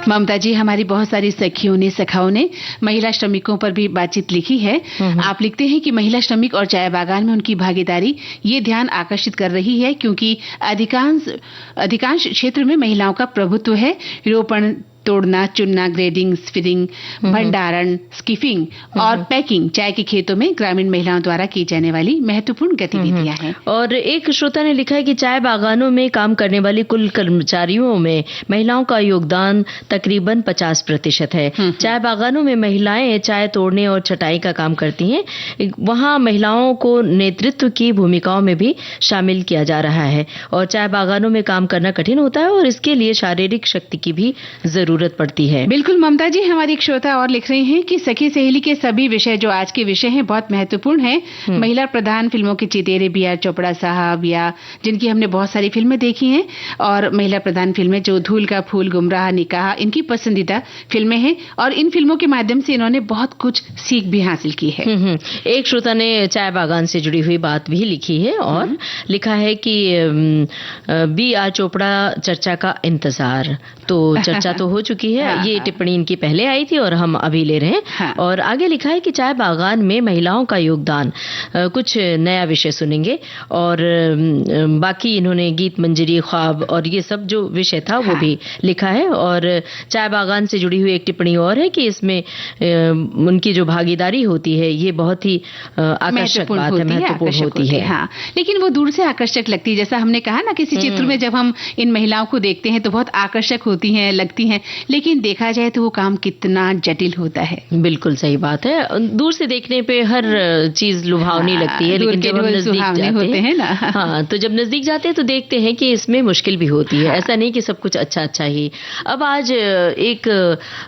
ममता जी, हमारी बहुत सारी सखियों ने, सखाओं ने महिला श्रमिकों पर भी बातचीत लिखी है। आप लिखते हैं कि महिला श्रमिक और चाय बागान में उनकी भागीदारी ये ध्यान आकर्षित कर रही है, क्योंकि अधिकांश क्षेत्र में महिलाओं का प्रभुत्व है। रोपण, तोड़ना, चुनना, ग्रेडिंग, स्फिरिंग, भंडारण, स्किफिंग और पैकिंग चाय के खेतों में ग्रामीण महिलाओं द्वारा की जाने वाली महत्वपूर्ण गतिविधियां हैं। और एक श्रोता ने लिखा है कि चाय बागानों में काम करने वाली कुल कर्मचारियों में महिलाओं का योगदान तकरीबन 50% है। चाय बागानों में महिलाएं चाय तोड़ने और छटाई का काम करती हैं। वहां महिलाओं को नेतृत्व की भूमिकाओं में भी शामिल किया जा रहा है और चाय बागानों में काम करना कठिन होता है और इसके लिए शारीरिक शक्ति की भी जरूरत पड़ती है। बिल्कुल ममता जी, हमारी एक श्रोता और लिख रही हैं कि सखी सहेली के सभी विषय जो आज के विषय हैं बहुत महत्वपूर्ण हैं। महिला प्रधान फिल्मों के चितेरे बी.आर. चोपड़ा साहब, या जिनकी हमने बहुत सारी फिल्में देखी हैं, और महिला प्रधान फिल्में जो धूल का फूल, गुमराह, निकाह इनकी पसंदीदा फिल्में हैं और इन फिल्मों के माध्यम से इन्होंने बहुत कुछ सीख भी हासिल की है। एक श्रोता ने चाय बागान से जुड़ी हुई बात भी लिखी है और लिखा है कि बी.आर. चोपड़ा चर्चा का इंतजार। तो चर्चा तो हो चुकी है। ये टिप्पणी इनकी पहले आई थी और हम अभी ले रहे हैं। और आगे लिखा है कि चाय बागान में महिलाओं का योगदान, कुछ नया विषय सुनेंगे। और बाकी इन्होंने गीत मंजरी, ख्वाब और ये सब जो विषय था वो भी लिखा है। और चाय बागान से जुड़ी हुई एक टिप्पणी और है कि इसमें उनकी जो भागीदारी होती है ये बहुत ही आकर्षक बात है, महत्वपूर्ण होती है। हाँ, लेकिन वो दूर से आकर्षक लगती है। जैसा हमने कहा ना, किसी चित्र में जब हम इन महिलाओं को देखते हैं तो बहुत आकर्षक होती हैं, लगती हैं, लेकिन देखा जाए तो वो काम कितना जटिल होता है। बिल्कुल सही बात है। दूर से देखने पे हर चीज लुभावनी लगती है, लेकिन जब हम नजदीक जाते हैं ना, हाँ, तो जब नजदीक जाते हैं तो देखते हैं कि इसमें मुश्किल भी होती है। ऐसा नहीं कि सब कुछ अच्छा ही। अब आज एक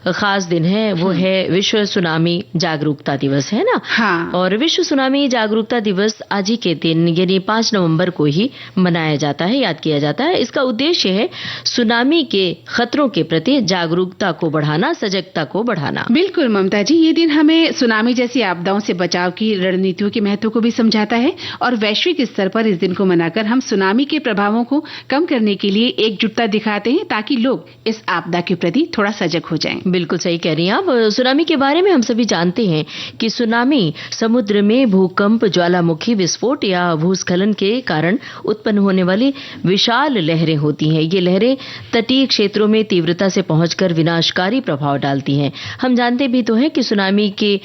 खास दिन है, वो है विश्व सुनामी जागरूकता दिवस, है ना। हाँ। और विश्व सुनामी जागरूकता दिवस आज ही के दिन यानी 5 नवंबर को ही मनाया जाता है, याद किया जाता है। इसका उद्देश्य है सुनामी के खतरों के प्रति जागरूकता को बढ़ाना, सजगता को बढ़ाना। बिल्कुल ममता जी, ये दिन हमें सुनामी जैसी आपदाओं से बचाव की रणनीतियों के महत्व को भी समझाता है और वैश्विक स्तर पर इस दिन को मनाकर हम सुनामी के प्रभावों को कम करने के लिए एकजुटता दिखाते हैं, ताकि लोग इस आपदा के प्रति थोड़ा सजग हो जाएं। बिल्कुल सही कह रही हैं आप। सुनामी के बारे में हम सभी जानते हैं कि सुनामी समुद्र में भूकंप, ज्वालामुखी विस्फोट या भूस्खलन के कारण उत्पन्न होने वाली विशाल लहरें होती हैं। ये लहरें तटीय क्षेत्रों में तीव्रता से पहुंचकर विनाशकारी प्रभाव डालती हैं। हम जानते भी तो हैं कि सुनामी के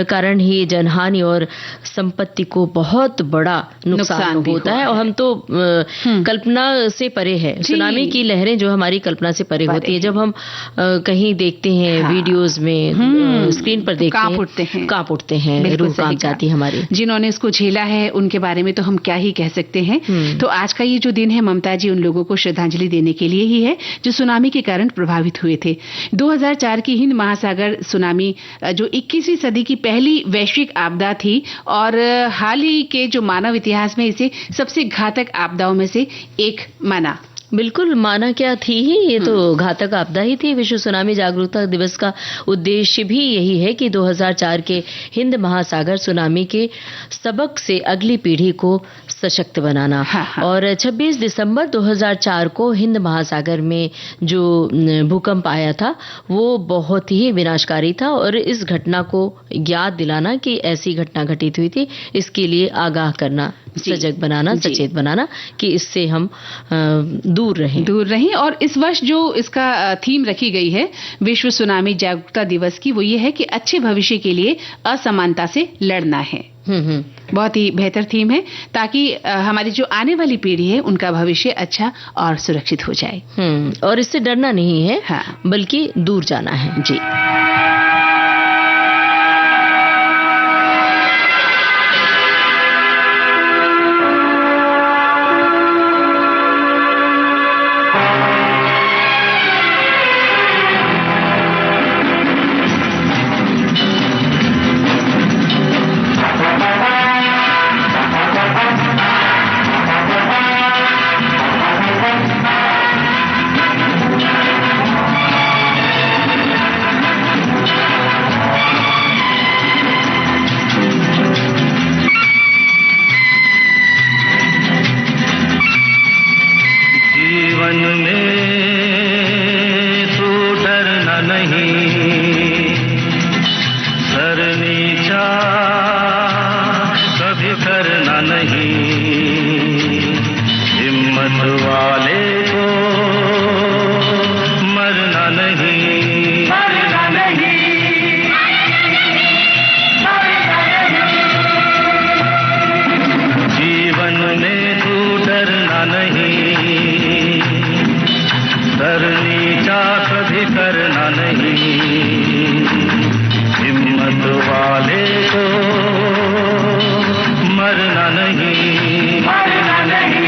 कारण ही जनहानि और संपत्ति को बहुत बड़ा नुकसान होता है और हम तो कल्पना से परे है। सुनामी की लहरें जो हमारी कल्पना से परे होती है। जब हम कहीं देखते हैं, वीडियोस में, स्क्रीन पर देखते हैं, कांप उठते हैं, रूह कांप जाती है हमारी। जिन्होंने इसको झेला है उनके बारे में तो हम क्या ही कह सकते हैं। तो आज का ये जो दिन है ममता जी, उन लोगों को श्रद्धांजलि देने के लिए ही है जो सुनामी के कारण प्रभावित हुए थे। 2004 की हिंद महासागर सुनामी जो 21वीं सदी की पहली वैश्विक आपदा थी और हाल ही के जो मानव इतिहास में इसे सबसे घातक आपदाओं में से एक माना। बिल्कुल, माना क्या थी ही, ये तो घातक आपदा ही थी। विश्व सुनामी जागरूकता दिवस का उद्देश्य भी यही है कि 2004 के हिंद महासागर सुनामी के सबक से अगली पीढ़ी को सशक्त बनाना। और 26 दिसंबर 2004 को हिंद महासागर में जो भूकंप आया था वो बहुत ही विनाशकारी था और इस घटना को याद दिलाना कि ऐसी घटना घटित हुई थी, इसके लिए आगाह करना, सजग बनाना, सचेत बनाना कि इससे हम दूर रहें। और इस वर्ष जो इसका थीम रखी गई है विश्व सुनामी जागरूकता दिवस की, वो ये है कि अच्छे भविष्य के लिए असमानता से लड़ना है। बहुत ही बेहतर थीम है, ताकि हमारी जो आने वाली पीढ़ी है उनका भविष्य अच्छा और सुरक्षित हो जाए। और इससे डरना नहीं है, बल्कि दूर जाना है। जी। वाले को मरना नहीं, मरना नहीं, जीवन में तू डरना नहीं, सर नीचा कभी करना नहीं, हिम्मत वाले को मरना नहीं, मरना नहीं।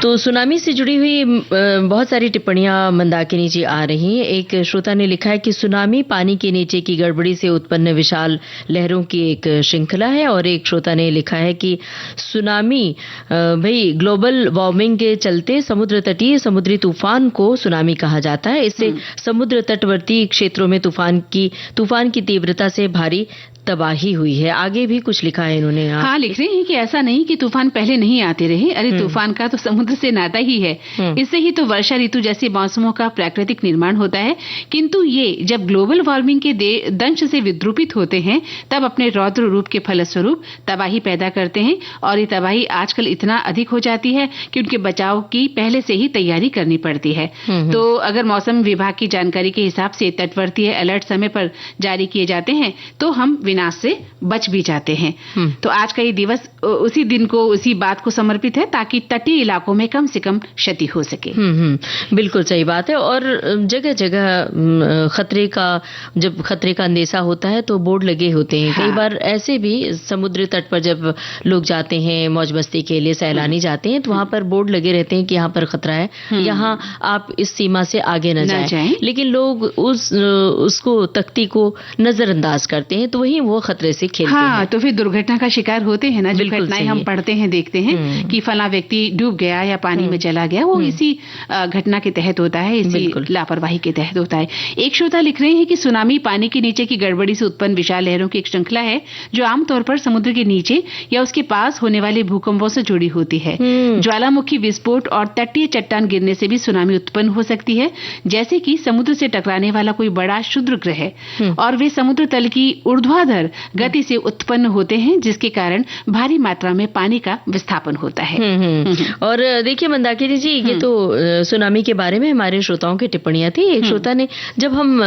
तो सुनामी से जुड़ी हुई बहुत सारी टिप्पणियां मंदाकिनी जी आ रही हैं। एक श्रोता ने लिखा है कि सुनामी पानी के नीचे की गड़बड़ी से उत्पन्न विशाल लहरों की एक श्रृंखला है, और एक श्रोता ने लिखा है कि सुनामी भाई ग्लोबल वार्मिंग के चलते समुद्र तटीय समुद्री तूफान को सुनामी कहा जाता है। इससे समुद्र तटवर्ती क्षेत्रों में तूफान की तीव्रता से भारी तबाही हुई है। आगे भी कुछ लिखा है इन्होंने। हाँ, लिख रहे हैं कि ऐसा नहीं कि तूफान पहले नहीं आते रहे, अरे तूफान का तो समुद्र से नाता ही है, इससे ही तो वर्षा ऋतु जैसे मौसमों का प्राकृतिक निर्माण होता है। किंतु ये जब ग्लोबल वार्मिंग के दंश से विद्रूपित होते हैं तब अपने रौद्र रूप के फलस्वरूप तबाही पैदा करते हैं, और ये तबाही आजकल इतना अधिक हो जाती है कि उनके बचाव की पहले से ही तैयारी करनी पड़ती है। तो अगर मौसम विभाग की जानकारी के हिसाब से तटवर्तीय अलर्ट समय पर जारी किए जाते हैं तो हम विनाश से बच भी जाते हैं। तो आज का ये दिवस उसी दिन को, उसी बात को समर्पित है ताकि तटीय इलाकों में कम से कम क्षति हो सके। बिल्कुल सही बात है। और जगह जगह जब खतरे का अंदेशा होता है तो बोर्ड लगे होते हैं। कई बार ऐसे भी समुद्र तट पर जब लोग जाते हैं मौज मस्ती के लिए, सैलानी जाते हैं, तो वहां पर बोर्ड लगे रहते हैं कि यहाँ पर खतरा है, यहाँ आप इस सीमा से आगे न जाएं। लेकिन लोग उसको तख्ती को नजरअंदाज करते हैं, तो वही वो खतरे से खेलते हैं। तो फिर दुर्घटना का शिकार होते हैं ना। जो घटनाएं हम पढ़ते हैं, देखते हैं कि फला व्यक्ति डूब गया या पानी में चला गया, वो इसी घटना के तहत होता है, इसी लापरवाही के तहत होता है। एक श्रोता लिख रहे हैं कि सुनामी पानी के नीचे की गड़बड़ी से उत्पन्न विशाल लहरों की एक श्रृंखला है जो आमतौर पर समुद्र के नीचे या उसके पास होने वाले भूकंपों से जुड़ी होती है। ज्वालामुखी विस्फोट और तटीय चट्टान गिरने से भी सुनामी उत्पन्न हो सकती है, जैसे कि समुद्र से टकराने वाला कोई बड़ा क्षुद्र ग्रह, और वे समुद्र तल की ऊर्ध्वाधर गति से उत्पन्न होते हैं, जिसके कारण भारी मात्रा में पानी का विस्थापन होता है। और देखिए मंदाकिनी जी, ये तो सुनामी के बारे में हमारे श्रोताओं की टिप्पणियां थी। एक श्रोता ने, जब हम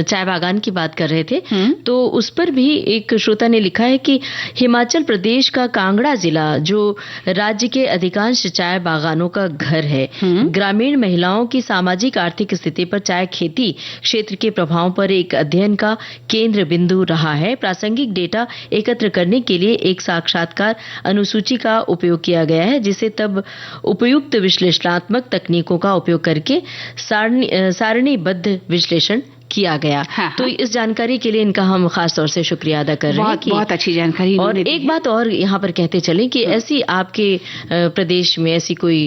चाय बागान की बात कर रहे थे, तो उस पर भी एक श्रोता ने लिखा है कि हिमाचल प्रदेश का कांगड़ा जिला, जो राज्य के अधिकांश चाय बागानों का घर है, ग्रामीण महिलाओं की सामाजिक आर्थिक स्थिति पर चाय खेती क्षेत्र के प्रभाव पर एक अध्ययन का केंद्र बिंदु रहा है। प्रासंगिक डेटा एकत्र करने के लिए एक साक्षात्कार अनुसूची का उपयोग किया गया है, जिसे तब उपयुक्त विश्लेषणात्मक तकनीकों का उपयोग करके सारणीबद्ध विश्लेषण किया गया। तो इस जानकारी के लिए इनका हम खास तौर से शुक्रिया अदा कर रहे हैं कि बहुत अच्छी जानकारी। और एक बात और यहाँ पर कहते चलें कि ऐसी आपके प्रदेश में ऐसी कोई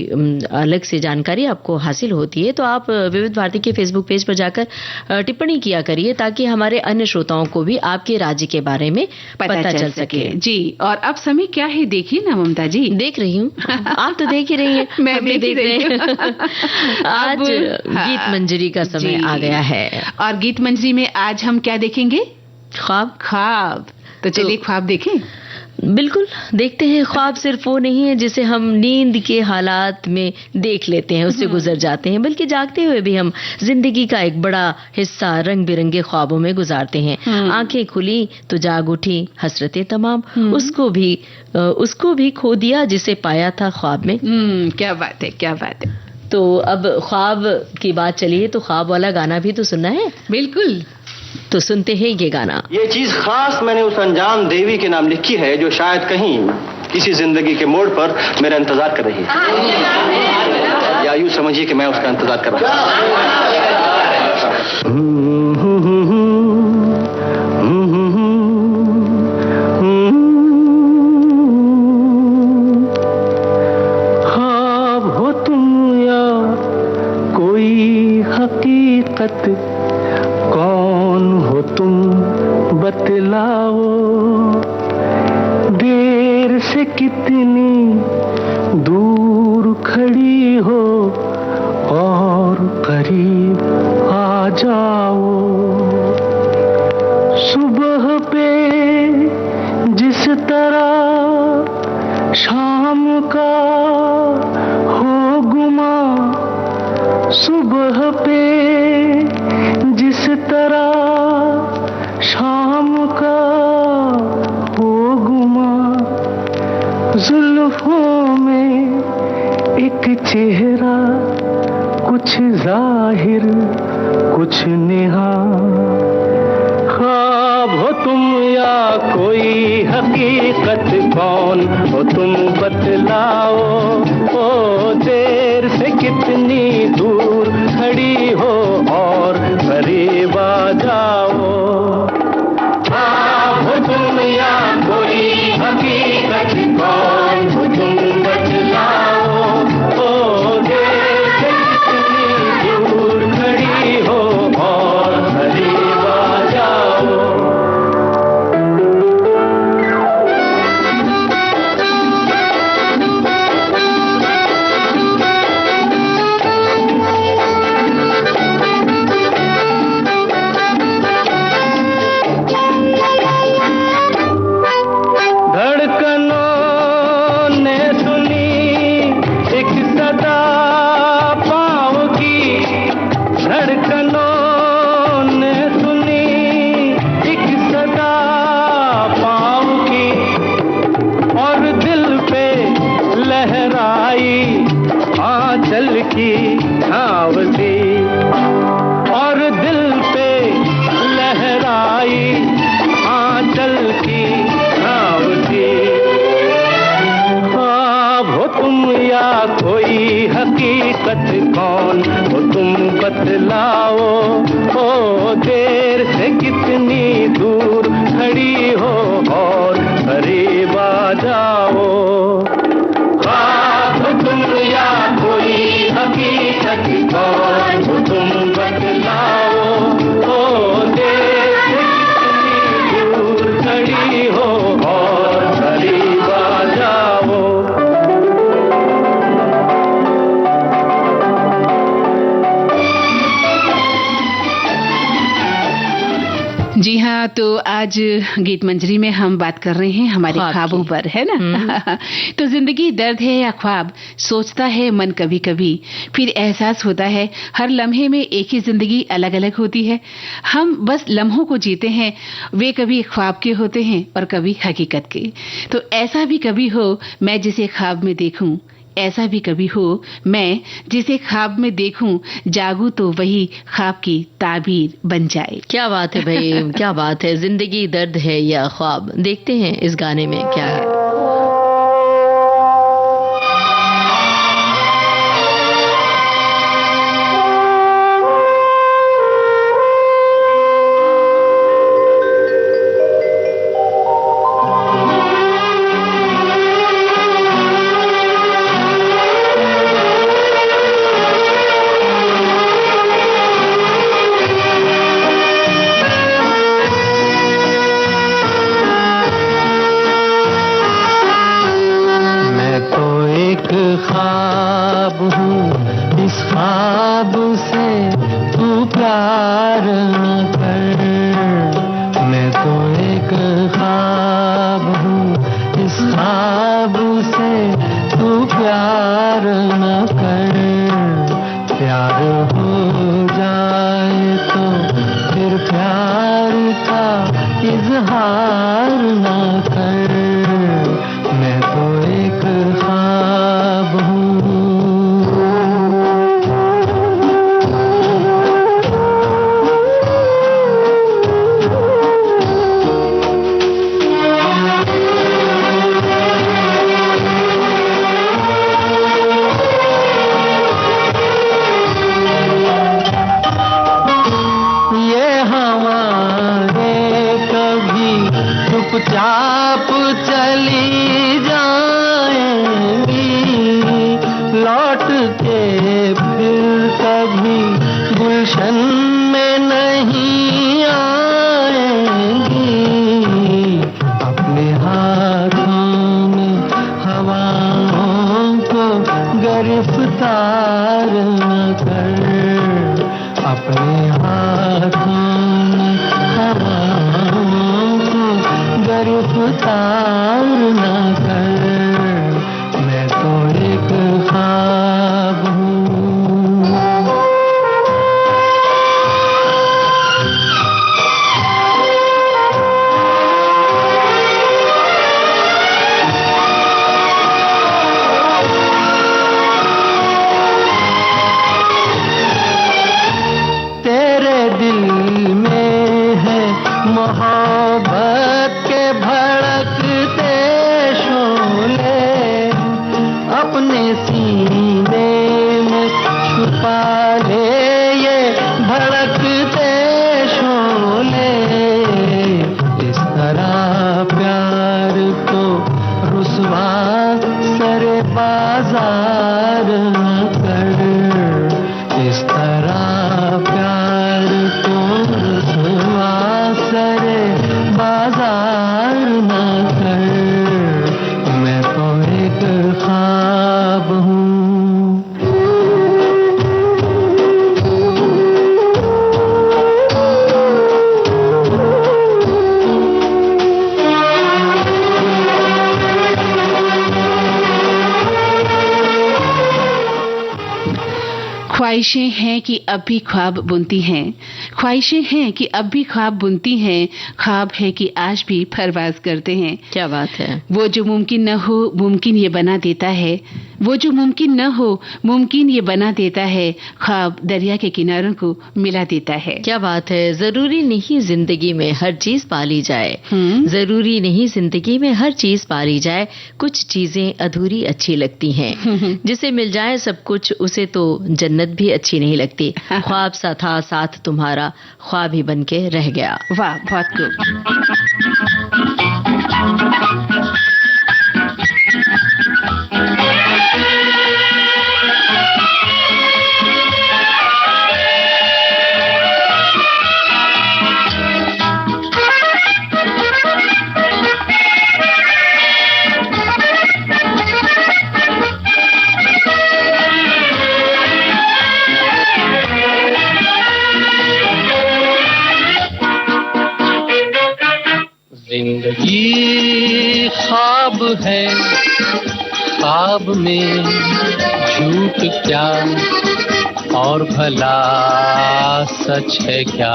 अलग से जानकारी आपको हासिल होती है तो आप विविध भारती के फेसबुक पेज पर जाकर टिप्पणी किया करिए, ताकि हमारे अन्य श्रोताओं को भी आपके राज्य के बारे में पता चल सके। जी, और अब समय क्या है देखिए ना ममता जी। देख रही हूँ, आप तो देख ही रही हैं, मैं भी देख रही हूँ। आज गीत मंजरी का समय आ गया है, और गीत मंजरी में आज हम क्या देखेंगे? ख्वाब। तो चलिए ख्वाब देखें। बिल्कुल, देखते हैं। ख्वाब सिर्फ वो नहीं है जिसे हम नींद के हालात में देख लेते हैं, उससे गुजर जाते हैं, बल्कि जागते हुए भी हम जिंदगी का एक बड़ा हिस्सा रंग बिरंगे ख्वाबों में गुजारते हैं। आंखें खुली तो जाग उठी हसरतें तमाम, उसको भी खो दिया जिसे पाया था ख्वाब में। क्या बात है, क्या बात है। तो अब ख्वाब की बात चली है, तो ख्वाब वाला गाना भी तो सुनना है। बिल्कुल, तो सुनते हैं ये गाना। ये चीज खास मैंने उस अनजान देवी के नाम लिखी है जो शायद कहीं किसी जिंदगी के मोड़ पर मेरा इंतजार कर रही है, या यूं समझिए कि मैं उसका इंतजार कर रहा ख्वाब हो तुम या कोई हकीकत, कौन हो तुम बतलाओ। देर से कितनी दूर खड़ी हो और करीब आ जाओ। सुबह पे जिस तरह शाम का हो गुमा, सुबह पे जिस तरह शाम का हो गुमा, जुल्फों में एक चेहरा, कुछ जाहिर कुछ नेहा। ख्वाब हो तुम या कोई हकीकत, कौन हो तुम बतलाओ। ओ देर से कितनी दूर खड़ी हो और करीब आ जाओ। ख्वाब हो तुम या कोई हकीकत, कौन हो तुम बतलाओ। ओ देर से कितनी दूर खड़ी हो और करीब आ जाओ। कौन हो तुम बतलाओ। ओ देर से कितनी दूर खड़ी हो और करीब आ जाओ। ख्वाब हो तुम या कोई हकीकत, कौन हो तुम बतलाओ। ओ देर से कितनी दूर खड़ी हो और करीब आ जाओ। जी हाँ, तो आज गीत मंजरी में हम बात कर रहे हैं हमारे ख्वाबों पर, है ना। तो जिंदगी दर्द है या ख्वाब, सोचता है मन कभी कभी, फिर एहसास होता है हर लम्हे में एक ही जिंदगी अलग अलग होती है। हम बस लम्हों को जीते हैं, वे कभी ख्वाब के होते हैं और कभी हकीकत के। तो ऐसा भी कभी हो मैं जिसे ख्वाब में देखूं, ऐसा भी कभी हो मैं जिसे ख्वाब में देखूं, जागूं तो वही ख्वाब की ताबीर बन जाए। क्या बात है भाई, क्या बात है। जिंदगी दर्द है या ख्वाब, देखते हैं इस गाने में क्या है। गुलशन में नहीं आएंगी, अपने हाथों में हवाओं को गिरफ्तार न कर, अपने हाथों में हवाओं को गिरफ्तार न कर, मैं तो एक ख्वाब हूँ। मोहब्बत के भड़कते शोले अपने सीने में छुपा ले, ये भड़कते शोले। इस तरह प्यार को रुसवा सरे बाजार न कर, इस तरह प्यार को रुसवा सरे बाजार न कर, मैं तो एक ख्वाब हूँ। ख्वाहिशें हैं कि अब भी ख्वाब बुनती हैं, ख्वाहिशें हैं कि अब भी ख्वाब बुनती हैं, ख्वाब है कि आज भी परवाज करते हैं। क्या बात है। वो जो मुमकिन न हो मुमकिन ये बना देता है, वो जो मुमकिन न हो मुमकिन ये बना देता है, ख्वाब दरिया के किनारों को मिला देता है। क्या बात है। जरूरी नहीं जिंदगी में हर चीज पाली जाए, जरूरी नहीं जिंदगी में हर चीज पाली जाए, कुछ चीजें अधूरी अच्छी लगती हैं। जिसे मिल जाए सब कुछ उसे तो जन्नत भी अच्छी नहीं लगती। ख्वाब सा था साथ तुम्हारा, ख्वाब ही बन के रह गया। वाह, बहुत खूब। जिंदगी ख्वाब है, ख्वाब में झूठ क्या और भला सच है क्या।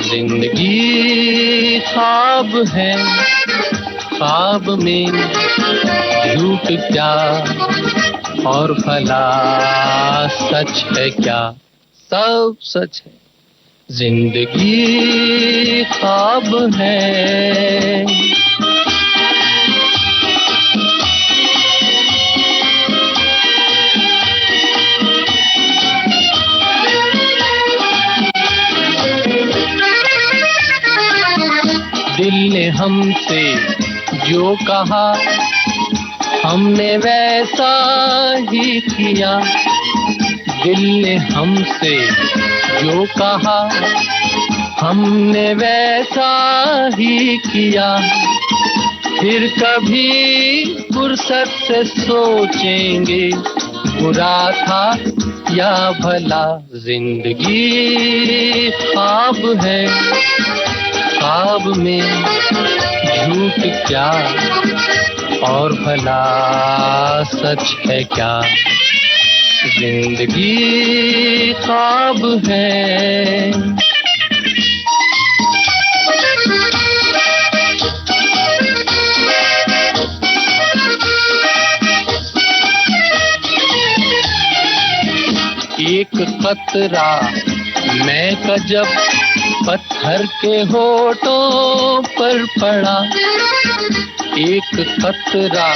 जिंदगी ख्वाब है, ख्वाब में झूठ क्या और भला सच है क्या। सब सच है, जिंदगी ख्वाब है। दिल ने हमसे जो कहा हमने वैसा ही किया, दिल ने हमसे जो कहा हमने वैसा ही किया। फिर कभी फुर्सत से सोचेंगे बुरा था या भला। जिंदगी ख्वाब है, ख्वाब में झूठ क्या और भला सच है क्या। जिंदगी ख्वाब है। एक कतरा मैं का जब पत्थर के होठों पर पड़ा, एक कतरा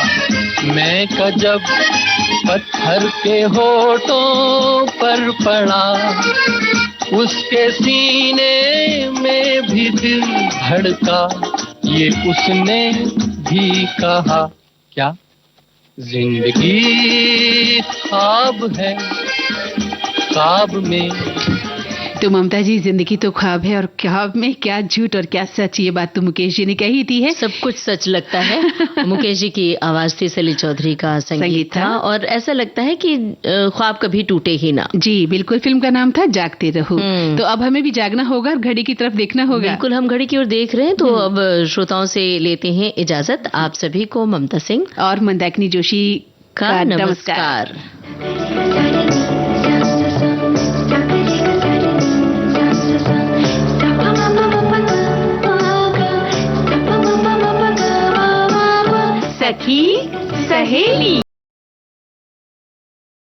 मैं का जब पत्थर के होठों पर पड़ा, उसके सीने में भी दिल धड़का, ये उसने भी कहा। क्या जिंदगी ख्वाब है, ख्वाब में तो ममता जी, जिंदगी तो ख्वाब है और ख्वाब में क्या झूठ और क्या सच, ये बात तो मुकेश जी ने कही थी है। सब कुछ सच लगता है। मुकेश जी की आवाज थी, सलील चौधरी का संगीत था और ऐसा लगता है कि ख्वाब कभी टूटे ही ना। जी बिल्कुल, फिल्म का नाम था जागते रहो। तो अब हमें भी जागना होगा और घड़ी की तरफ देखना होगा। बिल्कुल, हम घड़ी की ओर देख रहे हैं। तो अब श्रोताओं से लेते हैं इजाजत। आप सभी को ममता सिंह और मंदाकिनी जोशी का नमस्कार। सखी सहेली।